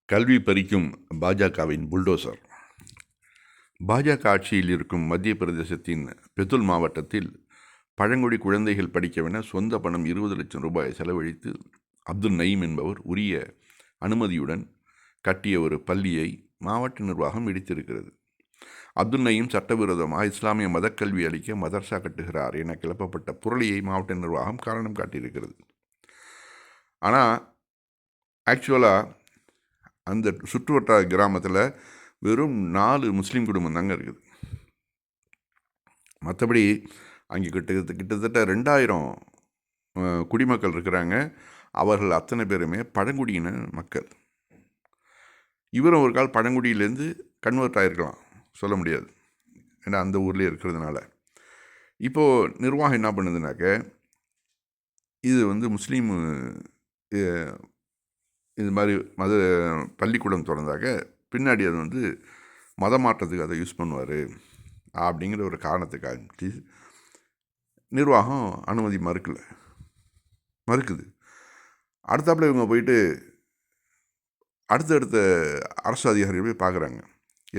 கல்வி பறிக்கும் பாஜகவின் புல்டோசர். பாஜக ஆட்சியில் இருக்கும் மத்திய பிரதேசத்தின் பெத்துல் மாவட்டத்தில் பழங்குடி குழந்தைகள் படிக்கவென சொந்த பணம் 20 லட்சம் ரூபாய் செலவழித்து அப்துல் நயீம் என்பவர் உரிய அனுமதியுடன் கட்டிய ஒரு பள்ளியை மாவட்ட நிர்வாகம் இடித்திருக்கிறது. அப்துல் நயீம் சட்டவிரோதமாக இஸ்லாமிய மதக்கல்வி அளிக்க மதர்சா கட்டுகிறார் என கிளப்பப்பட்ட புரளியை மாவட்ட நிர்வாகம் காரணம் காட்டியிருக்கிறது. ஆனால் ஆக்சுவலாக அந்த சுற்றுவட்டார கிராமத்தில் வெறும் 4 முஸ்லீம் குடும்பம் தாங்க இருக்குது. மற்றபடி அங்கே கிட்டத்தட்ட 2000 குடிமக்கள் இருக்கிறாங்க. அவர்கள் அத்தனை பேருமே பழங்குடியின மக்கள். இவரும் ஒரு கால் பழங்குடியிலேருந்து கன்வெர்ட் ஆகிருக்கலாம், சொல்ல முடியாது, ஏன்னா அந்த ஊர்லேயே இருக்கிறதுனால. இப்போது நிர்வாகம் என்ன பண்ணுதுனாக்க, இது முஸ்லீம் இது மாதிரி பள்ளிக்கூடம் திறந்தாக்க பின்னாடி அது மத மாற்றத்துக்கு அதை யூஸ் பண்ணுவார் அப்படிங்கிற ஒரு காரணத்துக்காக நிர்வாகம் அனுமதி மறுக்குது. அடுத்தாப்புல இவங்க போயிட்டு அடுத்தடுத்த அரசு அதிகாரிகள் போய் பார்க்குறாங்க.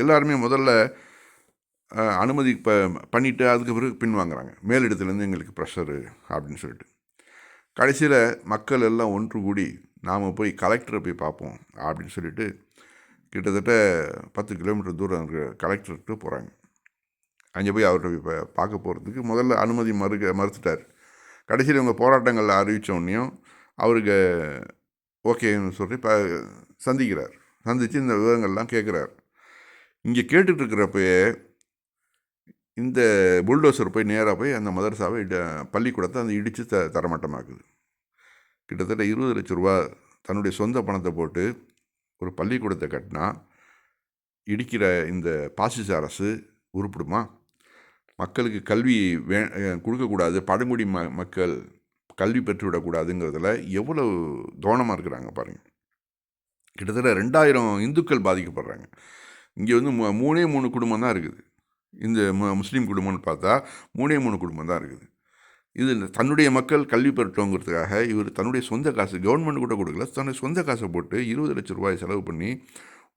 எல்லாருமே முதல்ல அனுமதி பண்ணிவிட்டு அதுக்கு பிறகு பின்வாங்குறாங்க. மேலிடத்துலேருந்து எங்களுக்கு ப்ரெஷரு அப்படின்னு சொல்லிட்டு. கடைசியில் மக்கள் எல்லாம் ஒன்று கூடி நாம் போய் கலெக்டரை போய் பார்ப்போம் அப்படின்னு சொல்லிட்டு கிட்டத்தட்ட 10 கிலோமீட்டர் தூரம் இருக்கிற கலெக்டர்கிட்ட போகிறாங்க. அங்கே போய் அவர்கிட்ட போய் பார்க்க போகிறதுக்கு முதல்ல அனுமதி மறுத்துட்டார். கடைசியில் இவங்க போராட்டங்களில் அறிவித்தோடனையும் அவருக்கு ஓகேன்னு சொல்லி சந்தித்து இந்த விவரங்கள்லாம் கேட்குறார். இங்கே கேட்டுட்ருக்கிறப்பயே இந்த புல்டோசர் போய் நேராக போய் அந்த மதரசாவை பள்ளிக்கூடத்தை அந்த இடித்து தரமட்டமாக்குது. கிட்டத்தட்ட 20 லட்சம் ரூபா தன்னுடைய சொந்த பணத்தை போட்டு ஒரு பள்ளிக்கூடத்தை கட்டினா இடிக்கிற இந்த பாசிச அரசு உருப்பிடுமா? மக்களுக்கு கல்வி கொடுக்கக்கூடாது, பழங்குடி மக்கள் கல்வி பெற்றுவிடக்கூடாதுங்கிறதுல எவ்வளோ கவனமாக இருக்கிறாங்க பாருங்கள். கிட்டத்தட்ட 2000 இந்துக்கள் பாதிக்கப்படுறாங்க. இங்கே 3 குடும்பம் தான் இருக்குது. இந்த முஸ்லீம் குடும்பம்னு பார்த்தா 3 குடும்பம் தான் இருக்குது. இது தன்னுடைய மக்கள் கல்வி பெறட்டோங்கிறதுக்காக இவர் தன்னுடைய சொந்த காசு, கவர்மெண்ட் கூட கொடுக்கல, தன்னுடைய சொந்த காசை போட்டு 20 லட்சம் ரூபாய் செலவு பண்ணி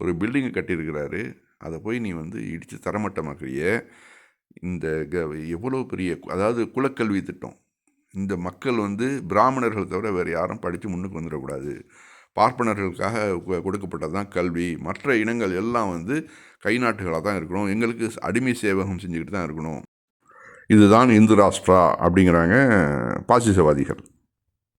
ஒரு பில்டிங்கை கட்டியிருக்கிறாரு. அதை போய் நீ இடித்து தரமட்டமாக்குறிய. இந்த எவ்வளோ பெரிய, அதாவது குலக்கல்வி திட்டம். இந்த மக்கள் பிராமணர்கள் தவிர வேறு யாரும் படித்து முன்னுக்கு வந்துடக்கூடாது. பார்ப்பனர்களுக்காக கொடுக்கப்பட்டது தான் கல்வி. மற்ற இனங்கள் எல்லாம் கை நாட்டுகளாக தான் இருக்கணும், எங்களுக்கு அடிமை சேவகம் செஞ்சுக்கிட்டு தான் இருக்கணும். இதுதான் இந்து ராஷ்டிரா அப்படிங்கிறாங்க பாசிசவாதிகள்.